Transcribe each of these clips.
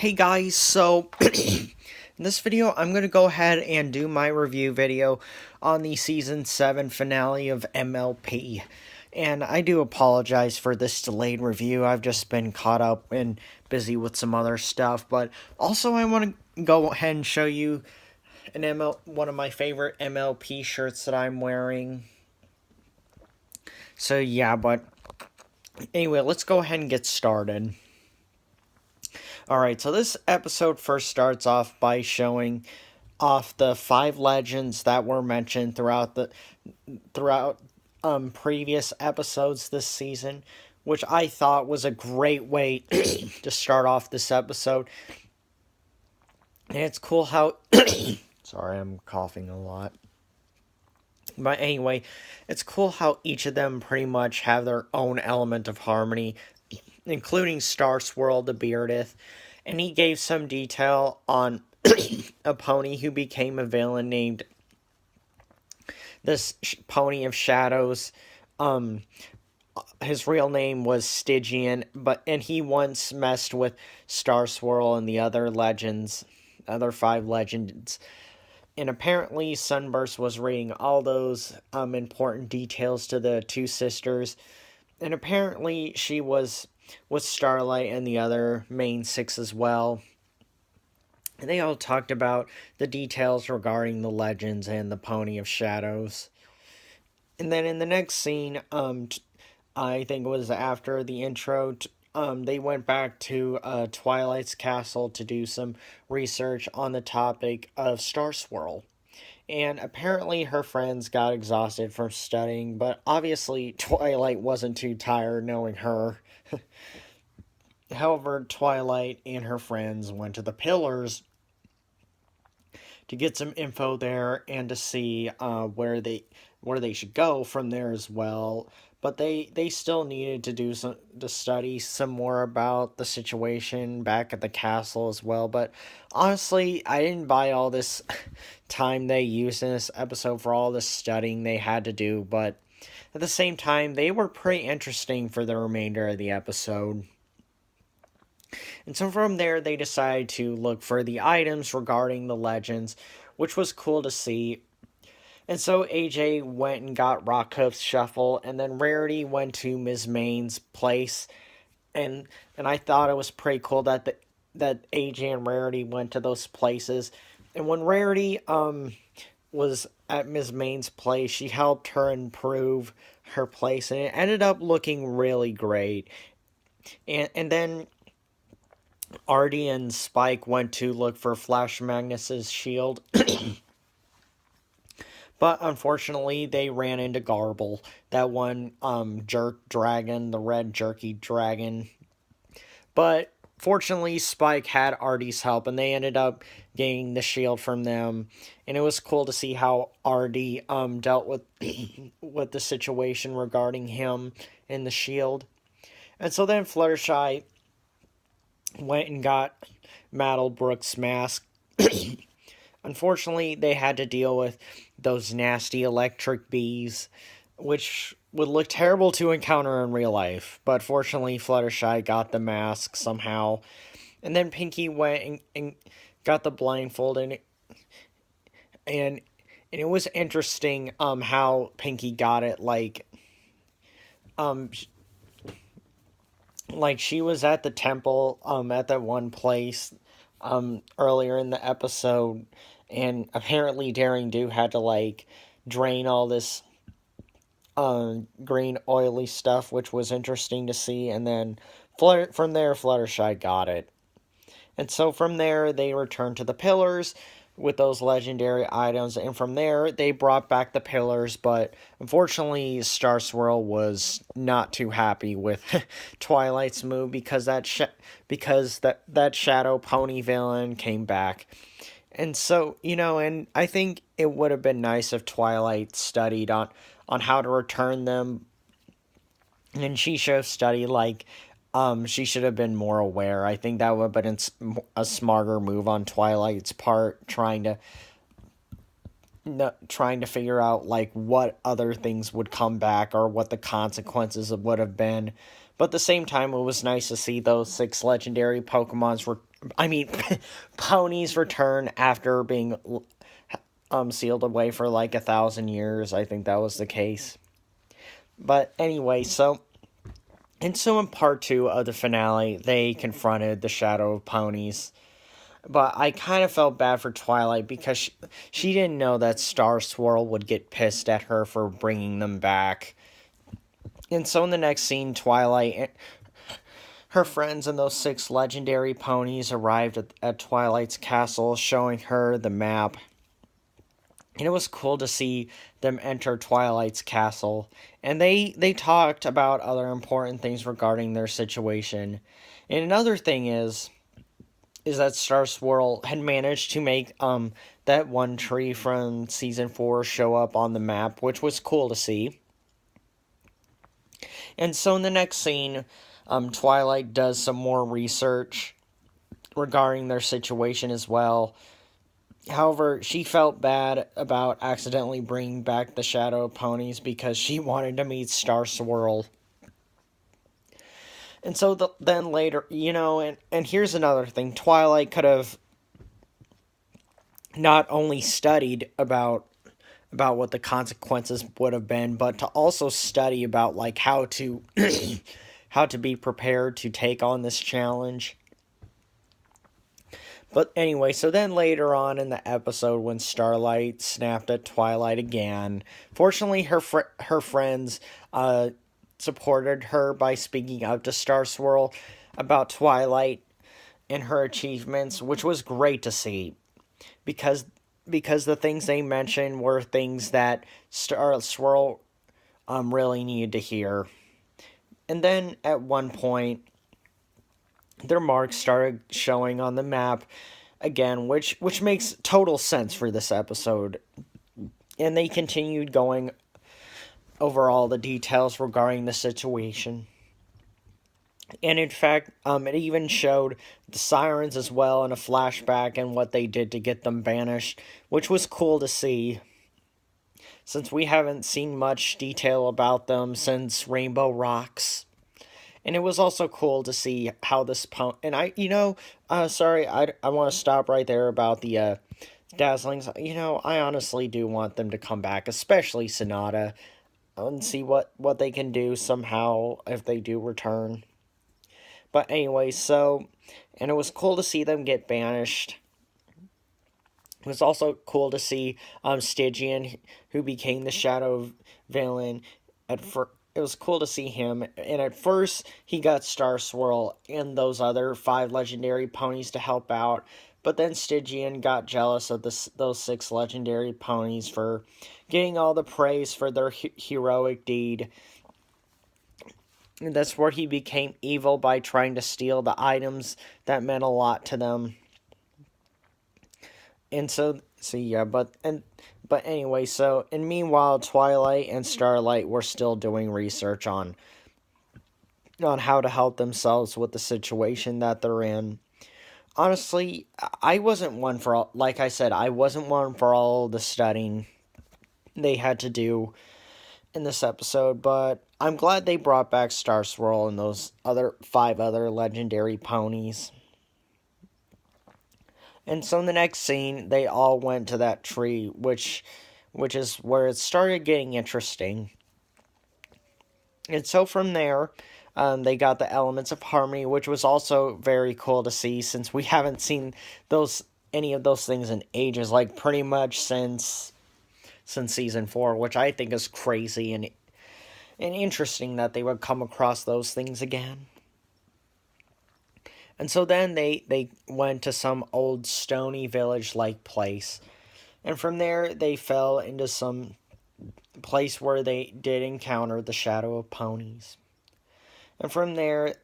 Hey guys, so in this video I'm going to go ahead and do my review video on the Season 7 finale of MLP. And I do apologize for this delayed review. I've just been caught up and busy with some other stuff. But also I want to go ahead and show you one of my favorite MLP shirts that I'm wearing. So yeah, but anyway, let's go ahead and get started. Alright, so this episode first starts off by showing off the 5 legends that were mentioned throughout previous episodes this season, which I thought was a great way to start off this episode. And it's cool how sorry, I'm coughing a lot. But anyway, it's cool how each of them pretty much have their own element of harmony, including Star Swirl the Beardeth, and he gave some detail on a pony who became a villain named this Pony of Shadows. His real name was Stygian, and he once messed with Star Swirl and the other 5 legends. And apparently Sunburst was reading all those important details to the 2 sisters. And apparently she was with Starlight and the other main 6 as well. And they all talked about the details regarding the legends and the Pony of Shadows. And then in the next scene, I think it was after the intro, they went back to Twilight's castle to do some research on the topic of Star Swirl. And apparently her friends got exhausted from studying, but obviously Twilight wasn't too tired knowing her. However, Twilight and her friends went to the Pillars to get some info there and to see where they should go from there as well. But they still needed to study some more about the situation back at the castle as well. But honestly, I didn't buy all this time they used in this episode for all this studying they had to do. But at the same time, they were pretty interesting for the remainder of the episode. And so from there, they decided to look for the items regarding the legends, which was cool to see. And so AJ went and got Rockhoof's shuffle, and then Rarity went to Ms. Maine's place. And I thought it was pretty cool that AJ and Rarity went to those places. And when Rarity was at Ms. Maine's place, she helped her improve her place, and it ended up looking really great. And then Artie and Spike went to look for Flash Magnus's shield. But unfortunately, they ran into Garble, that one jerk dragon, the red jerky dragon. But fortunately, Spike had Artie's help, and they ended up getting the shield from them. And it was cool to see how Artie dealt with with the situation regarding him and the shield. And so then Fluttershy went and got Maddlebrook's mask. Unfortunately, they had to deal with those nasty electric bees, which would look terrible to encounter in real life. But fortunately, Fluttershy got the mask somehow. And then Pinkie went and got the blindfold, and it was interesting how Pinkie got it. Like she was at the temple at that one place earlier in the episode, and apparently Daring Do had to drain all this green oily stuff, which was interesting to see. And then from there Fluttershy got it. And so from there they returned to the Pillars with those legendary items, and from there they brought back the Pillars. But unfortunately, Star Swirl was not too happy with Twilight's move, because that Shadow Pony villain came back. And so, and I think it would have been nice if Twilight studied on how to return them, and she should have studied she should have been more aware. I think that would have been a smarter move on Twilight's part, trying to figure out what other things would come back or what the consequences would have been. But at the same time, it was nice to see those 6 legendary Pokemons I mean, ponies return after being sealed away for like 1,000 years. I think that was the case. But anyway, so in part two of the finale, they confronted the Shadow of Ponies. But I kind of felt bad for Twilight because she didn't know that Star Swirl would get pissed at her for bringing them back. And so in the next scene, Twilight, her friends and those 6 legendary ponies arrived at Twilight's castle, showing her the map. And it was cool to see them enter Twilight's castle. And they talked about other important things regarding their situation. And another thing is that Star Swirl had managed to make that one tree from season 4 show up on the map, which was cool to see. And so in the next scene, Twilight does some more research regarding their situation as well. However, she felt bad about accidentally bringing back the Shadow Ponies because she wanted to meet Star Swirl. And so then later, and here's another thing. Twilight could have not only studied about what the consequences would have been, but to also study about like how to how to be prepared to take on this challenge. But anyway, so then later on in the episode, when Starlight snapped at Twilight again, fortunately her friends supported her by speaking up to Star Swirl about Twilight and her achievements, which was great to see, because the things they mentioned were things that Star Swirl really needed to hear. And then at one point, their marks started showing on the map again, which makes total sense for this episode. And they continued going over all the details regarding the situation. And in fact, it even showed the sirens as well in a flashback and what they did to get them banished, which was cool to see, since we haven't seen much detail about them since Rainbow Rocks. And it was also cool to see how this and I want to stop right there about the Dazzlings. I honestly do want them to come back, especially Sonata, and see what they can do somehow if they do return. But anyway, and it was cool to see them get banished. It was also cool to see Stygian, who became the Shadow Villain. It was cool to see him, and at first he got Star Swirl and those other 5 legendary ponies to help out, but then Stygian got jealous of those 6 legendary ponies for getting all the praise for their heroic deed. And that's where he became evil by trying to steal the items that meant a lot to them. And but anyway, and meanwhile, Twilight and Starlight were still doing research on how to help themselves with the situation that they're in. Honestly, I wasn't one for all, like I said, I wasn't one for all the studying they had to do in this episode, but I'm glad they brought back Star Swirl and those 5 other legendary ponies. And so in the next scene, they all went to that tree, which is where it started getting interesting. And so from there, they got the elements of harmony, which was also very cool to see, since we haven't seen any of those things in ages, like pretty much since season 4, which I think is crazy and interesting that they would come across those things again. And so then they went to some old stony village-like place. And from there, they fell into some place where they did encounter the Shadow of Ponies. And from there,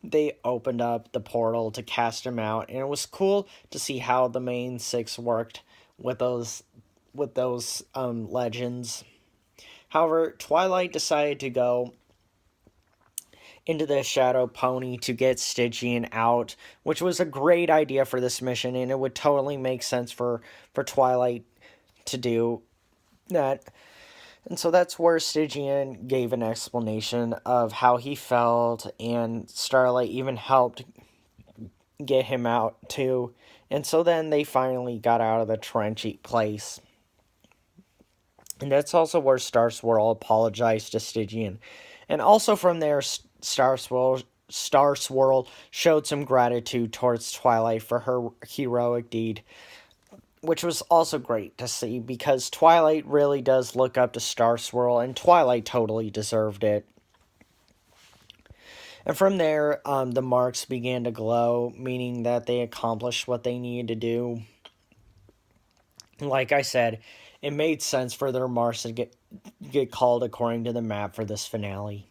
they opened up the portal to cast him out. And it was cool to see how the main 6 worked with those legends. However, Twilight decided to go into the Shadow Pony to get Stygian out, which was a great idea for this mission, and it would totally make sense for Twilight to do that. And so that's where Stygian gave an explanation of how he felt, and Starlight even helped get him out too. And so then they finally got out of the trenchy place. And that's also where Star Swirl apologized to Stygian. And also from there, Star Swirl showed some gratitude towards Twilight for her heroic deed, which was also great to see because Twilight really does look up to Star Swirl, and Twilight totally deserved it. And from there, the marks began to glow, meaning that they accomplished what they needed to do. Like I said, it made sense for their marks to get called according to the map for this finale.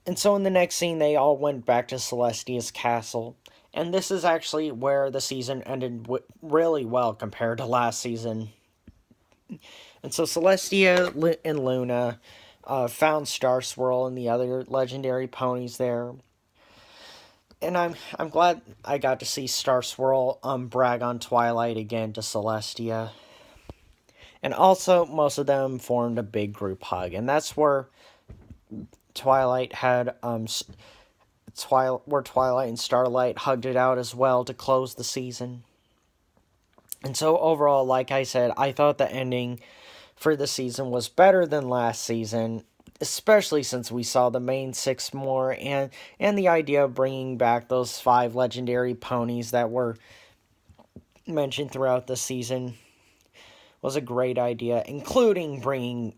And so in the next scene, they all went back to Celestia's castle. And this is actually where the season ended really well compared to last season. And so Celestia and Luna found Star Swirl and the other legendary ponies there. And I'm glad I got to see Star Swirl brag on Twilight again to Celestia. And also, most of them formed a big group hug. And that's where Twilight had where Twilight and Starlight hugged it out as well to close the season. And so overall, like I said, I thought the ending for the season was better than last season, especially since we saw the main 6 more, and the idea of bringing back those 5 legendary ponies that were mentioned throughout the season was a great idea, including bringing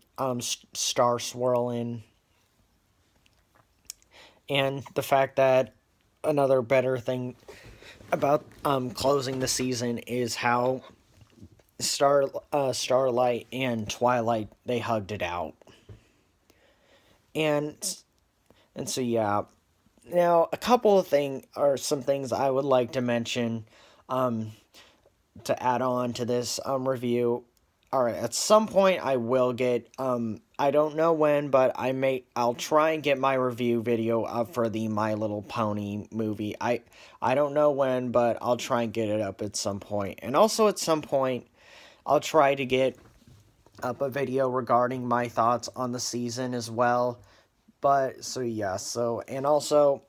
Star Swirl in. And the fact that another better thing about closing the season is how Starlight and Twilight, they hugged it out. And so yeah. Now, a couple of some things I would like to mention to add on to this review. Alright, at some point I will get, I don't know when, but I'll try and get my review video up for the My Little Pony movie. I don't know when, but I'll try and get it up at some point. And also at some point, I'll try to get up a video regarding my thoughts on the season as well. But, so yeah, and also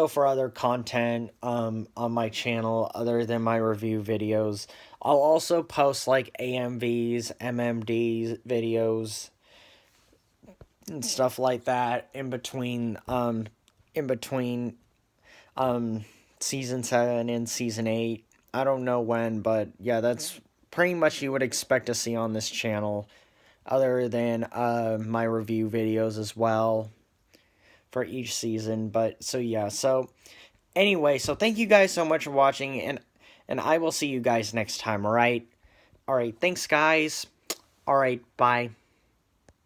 for other content on my channel other than my review videos, I'll also post like AMVs, MMDs videos, and stuff like that in between season 7 and season 8. I don't know when, but yeah, that's pretty much you would expect to see on this channel, other than my review videos as well for each season. But so yeah, so anyway, so thank you guys so much for watching, and I will see you guys next time. All right, thanks guys. All right, bye.